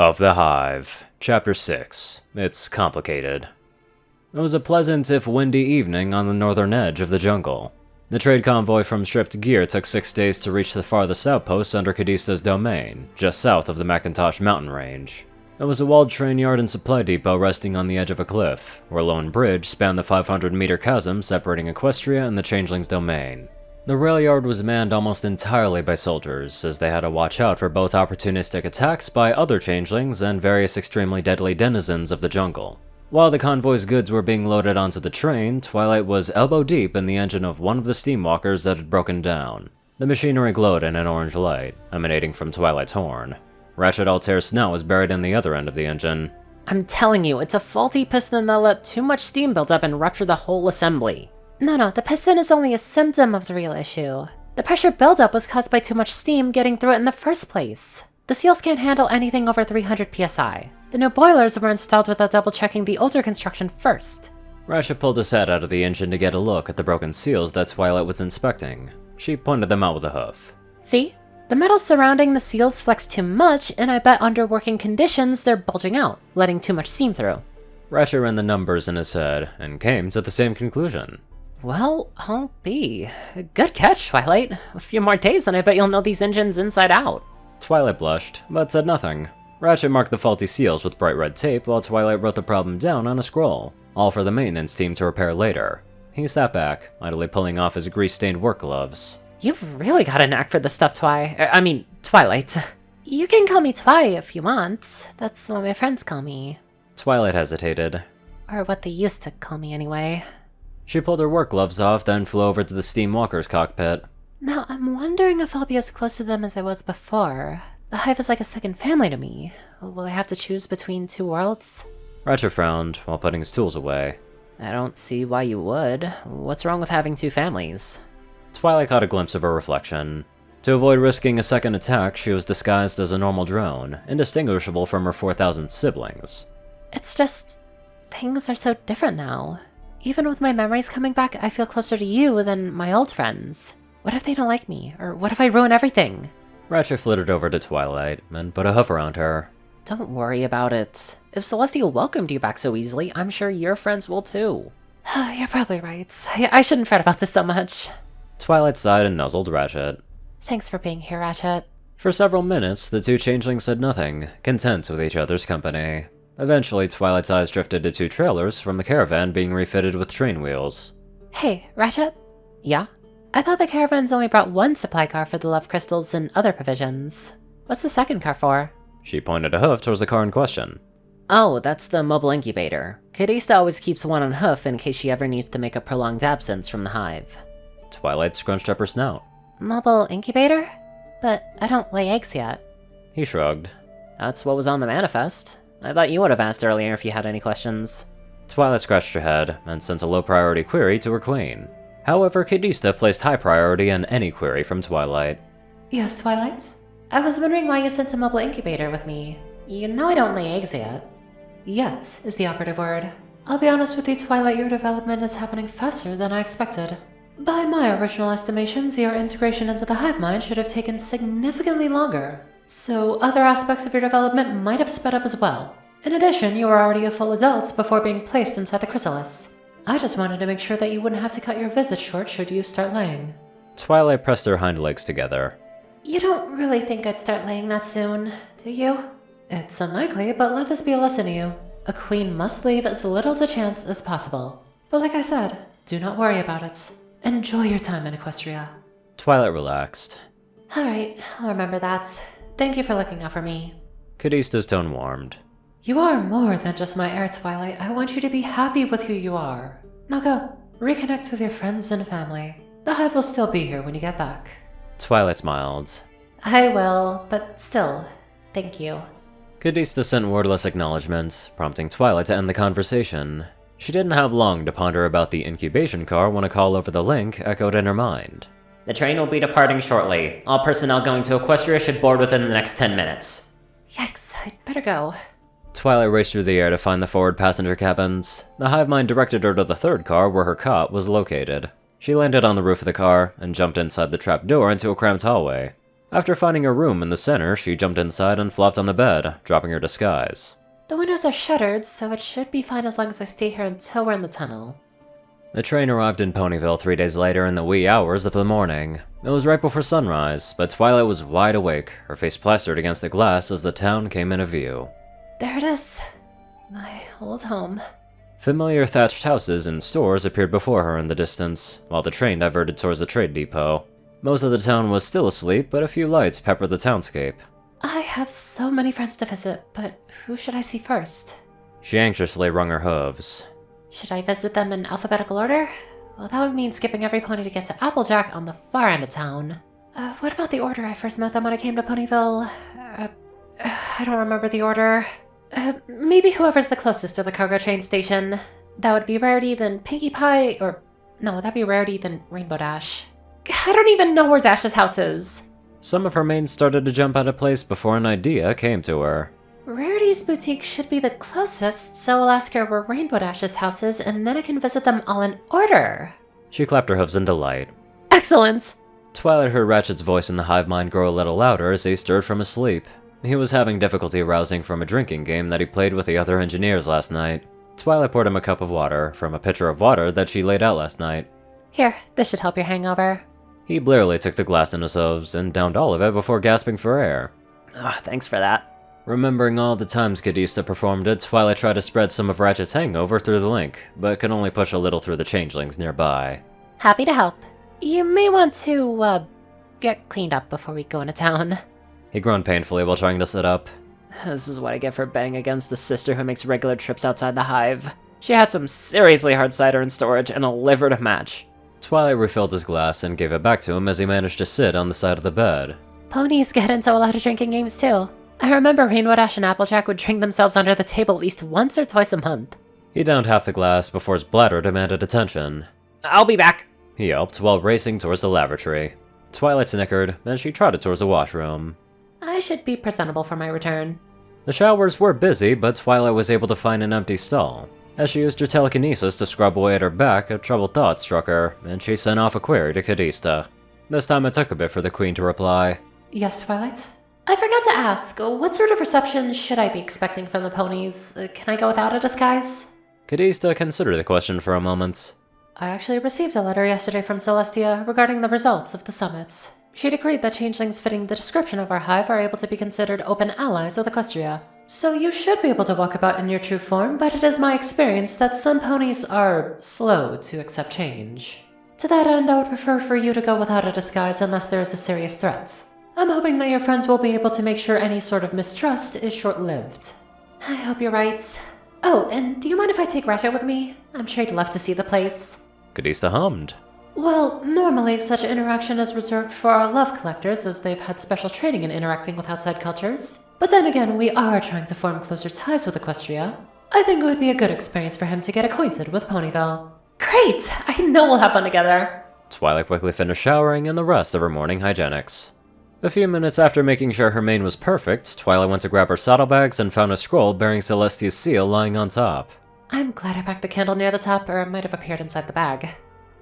Of the Hive, Chapter 6. It's complicated. It was a pleasant if windy evening on the northern edge of the jungle. The trade convoy from Stripped Gear took 6 days to reach the farthest outpost under Cadista's domain, just south of the Macintosh mountain range. It was a walled train yard and supply depot resting on the edge of a cliff, where a lone bridge spanned the 500-meter chasm separating Equestria and the Changeling's domain. The rail yard was manned almost entirely by soldiers, as they had to watch out for both opportunistic attacks by other changelings and various extremely deadly denizens of the jungle. While the convoy's goods were being loaded onto the train, Twilight was elbow-deep in the engine of one of the steamwalkers that had broken down. The machinery glowed in an orange light, emanating from Twilight's horn. Ratchet Altair's snout was buried in the other end of the engine. I'm telling you, it's a faulty piston that let too much steam build up and rupture the whole assembly. No, the piston is only a symptom of the real issue. The pressure buildup was caused by too much steam getting through it in the first place. The seals can't handle anything over 300 psi. The new boilers were installed without double-checking the older construction first. Ratchet pulled his head out of the engine to get a look at the broken seals that Twilight was inspecting. She pointed them out with a hoof. See? The metal surrounding the seals flex too much, and I bet under working conditions they're bulging out, letting too much steam through. Ratchet ran the numbers in his head, and came to the same conclusion. Well, I'll be. Good catch, Twilight. A few more days and I bet you'll know these engines inside out. Twilight blushed, but said nothing. Ratchet marked the faulty seals with bright red tape while Twilight wrote the problem down on a scroll, all for the maintenance team to repair later. He sat back, idly pulling off his grease-stained work gloves. You've really got a knack for this stuff, Twilight. You can call me Twi if you want. That's what my friends call me. Twilight hesitated. Or what they used to call me anyway. She pulled her work gloves off, then flew over to the steamwalker's cockpit. Now, I'm wondering if I'll be as close to them as I was before. The Hive is like a second family to me. Will I have to choose between two worlds? Ratchet frowned while putting his tools away. I don't see why you would. What's wrong with having two families? Twilight caught a glimpse of her reflection. To avoid risking a second attack, she was disguised as a normal drone, indistinguishable from her 4,000 siblings. It's just... things are so different now. Even with my memories coming back, I feel closer to you than my old friends. What if they don't like me? Or what if I ruin everything? Ratchet flitted over to Twilight and put a hoof around her. Don't worry about it. If Celestia welcomed you back so easily, I'm sure your friends will too. You're probably right. I shouldn't fret about this so much. Twilight sighed and nuzzled Ratchet. Thanks for being here, Ratchet. For several minutes, the two changelings said nothing, content with each other's company. Eventually, Twilight's eyes drifted to 2 trailers from the caravan being refitted with train wheels. Hey, Ratchet? Yeah? I thought the caravans only brought one supply car for the love crystals and other provisions. What's the second car for? She pointed a hoof towards the car in question. Oh, that's the mobile incubator. Cadista always keeps one on hoof in case she ever needs to make a prolonged absence from the Hive. Twilight scrunched up her snout. Mobile incubator? But I don't lay eggs yet. He shrugged. That's what was on the manifest. I thought you would have asked earlier if you had any questions. Twilight scratched her head and sent a low-priority query to her queen. However, Cadista placed high priority on any query from Twilight. Yes, Twilight? I was wondering why you sent a mobile incubator with me. You know I don't lay eggs yet. Yet is the operative word. I'll be honest with you, Twilight, your development is happening faster than I expected. By my original estimations, your integration into the hive mind should have taken significantly longer. So other aspects of your development might have sped up as well. In addition, you were already a full adult before being placed inside the chrysalis. I just wanted to make sure that you wouldn't have to cut your visit short should you start laying. Twilight pressed her hind legs together. You don't really think I'd start laying that soon, do you? It's unlikely, but let this be a lesson to you. A queen must leave as little to chance as possible. But like I said, do not worry about it. Enjoy your time in Equestria. Twilight relaxed. Alright, I'll remember that. Thank you for looking out for me. Cadista's tone warmed. You are more than just my heir, Twilight. I want you to be happy with who you are. Now go, reconnect with your friends and family. The Hive will still be here when you get back. Twilight smiled. I will, but still, thank you. Cadista sent wordless acknowledgments, prompting Twilight to end the conversation. She didn't have long to ponder about the incubation car when a call over the link echoed in her mind. The train will be departing shortly. All personnel going to Equestria should board within the next 10 minutes. Yikes, I'd better go. Twilight raced through the air to find the forward passenger cabins. The hive mind directed her to the 3rd car where her cot was located. She landed on the roof of the car and jumped inside the trap door into a cramped hallway. After finding a room in the center, she jumped inside and flopped on the bed, dropping her disguise. The windows are shuttered, so it should be fine as long as I stay here until we're in the tunnel. The train arrived in Ponyville 3 days later in the wee hours of the morning. It was right before sunrise, but Twilight was wide awake, her face plastered against the glass as the town came into view. There it is. My old home. Familiar thatched houses and stores appeared before her in the distance, while the train diverted towards the trade depot. Most of the town was still asleep, but a few lights peppered the townscape. I have so many friends to visit, but who should I see first? She anxiously wrung her hooves. Should I visit them in alphabetical order? Well, that would mean skipping every pony to get to Applejack on the far end of town. What about the order I first met them when I came to Ponyville? I don't remember the order. Maybe whoever's the closest to the cargo train station. That would be Rarity, then Pinkie Pie, or... No, that'd be Rarity, then Rainbow Dash. I don't even know where Dash's house is. Some of her mates started to jump out of place before an idea came to her. Rarity's boutique should be the closest, so I'll ask her where Rainbow Dash's house is, and then I can visit them all in order. She clapped her hooves in delight. Excellent! Twilight heard Ratchet's voice in the hive mind grow a little louder as he stirred from his sleep. He was having difficulty rousing from a drinking game that he played with the other engineers last night. Twilight poured him a cup of water from a pitcher of water that she laid out last night. Here, this should help your hangover. He blearily took the glass in his hooves and downed all of it before gasping for air. Thanks for that. Remembering all the times Cadista performed it, Twilight tried to spread some of Ratchet's hangover through the link, but could only push a little through the changelings nearby. Happy to help. You may want to, get cleaned up before we go into town. He groaned painfully while trying to sit up. This is what I get for betting against the sister who makes regular trips outside the hive. She had some seriously hard cider in storage and a liver to match. Twilight refilled his glass and gave it back to him as he managed to sit on the side of the bed. Ponies get into a lot of drinking games too. I remember Rainbow Dash and Applejack would drink themselves under the table at least once or twice a month. He downed half the glass before his bladder demanded attention. I'll be back, he yelped while racing towards the lavatory. Twilight snickered, and she trotted towards the washroom. I should be presentable for my return. The showers were busy, but Twilight was able to find an empty stall. As she used her telekinesis to scrub away at her back, a troubled thought struck her, and she sent off a query to Cadista. This time it took a bit for the Queen to reply. Yes, Twilight? I forgot to ask, what sort of reception should I be expecting from the ponies? Can I go without a disguise? Cadista considered the question for a moment. I actually received a letter yesterday from Celestia regarding the results of the summit. She decreed that changelings fitting the description of our hive are able to be considered open allies of Equestria. So you should be able to walk about in your true form, but it is my experience that some ponies are slow to accept change. To that end, I would prefer for you to go without a disguise unless there is a serious threat. I'm hoping that your friends will be able to make sure any sort of mistrust is short-lived. I hope you're right. Oh, and do you mind if I take Ratchet with me? I'm sure he'd love to see the place. Cadista hummed. Well, normally such interaction is reserved for our love collectors as they've had special training in interacting with outside cultures. But then again, we are trying to form closer ties with Equestria. I think it would be a good experience for him to get acquainted with Ponyville. Great! I know we'll have fun together! Twilight quickly finished showering and the rest of her morning hygienics. A few minutes after making sure her mane was perfect, Twilight went to grab her saddlebags and found a scroll bearing Celestia's seal lying on top. I'm glad I packed the candle near the top, or it might have appeared inside the bag.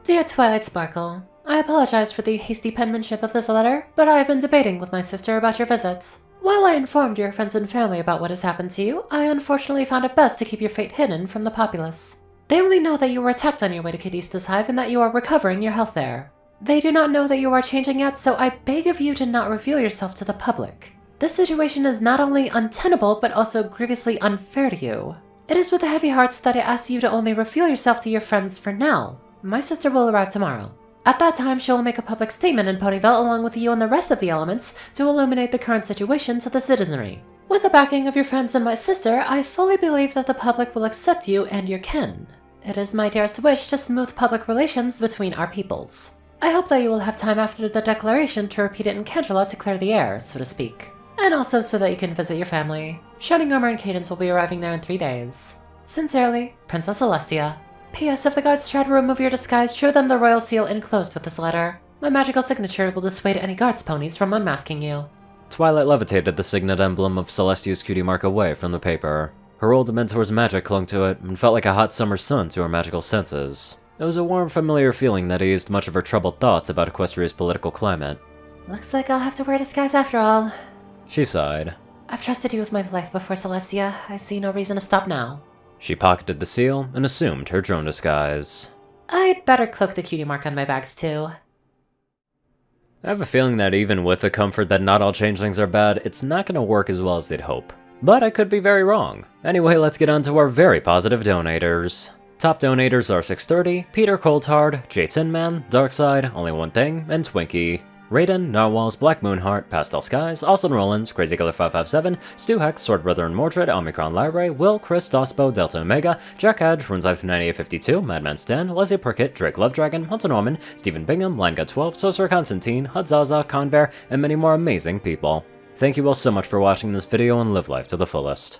Dear Twilight Sparkle, I apologize for the hasty penmanship of this letter, but I have been debating with my sister about your visit. While I informed your friends and family about what has happened to you, I unfortunately found it best to keep your fate hidden from the populace. They only know that you were attacked on your way to Cadista's hive and that you are recovering your health there. They do not know that you are changing yet, so I beg of you to not reveal yourself to the public. This situation is not only untenable, but also grievously unfair to you. It is with heavy hearts that I ask you to only reveal yourself to your friends for now. My sister will arrive tomorrow. At that time, she will make a public statement in Ponyville along with you and the rest of the elements to illuminate the current situation to the citizenry. With the backing of your friends and my sister, I fully believe that the public will accept you and your kin. It is my dearest wish to smooth public relations between our peoples. I hope that you will have time after the declaration to repeat it in Candela to clear the air, so to speak. And also so that you can visit your family. Shining Armor and Cadence will be arriving there in 3 days. Sincerely, Princess Celestia. P.S. If the guards try to remove your disguise, show them the royal seal enclosed with this letter. My magical signature will dissuade any guards ponies from unmasking you. Twilight levitated the signet emblem of Celestia's cutie mark away from the paper. Her old mentor's magic clung to it and felt like a hot summer sun to her magical senses. It was a warm, familiar feeling that eased much of her troubled thoughts about Equestria's political climate. Looks like I'll have to wear a disguise after all. She sighed. I've trusted you with my life before, Celestia. I see no reason to stop now. She pocketed the seal and assumed her drone disguise. I'd better cloak the cutie mark on my bags too. I have a feeling that even with the comfort that not all changelings are bad, it's not going to work as well as they'd hope. But I could be very wrong. Anyway, let's get on to our very positive donators. Top donators are 630, Peter Coulthard, J Tinman, Darkside, Only One Thing, and Twinkie. Rayden, Narwhals, Blackmoonheart, Pastel Skies, Austin Rollins, Crazy Killer 557, Stu Heck, Sword Brother and Mordred, Omicron Lyrae, Will, Chris, Dospo, Delta Omega, Jack Hadge, Runesife 9852, Madman Stan, Leslie Perkett, Drake Lovedragon, Hunter Norman, Stephen Bingham, Langa12, Sorcerer Constantine, Hudzaza, Conver, and many more amazing people. Thank you all so much for watching this video and live life to the fullest.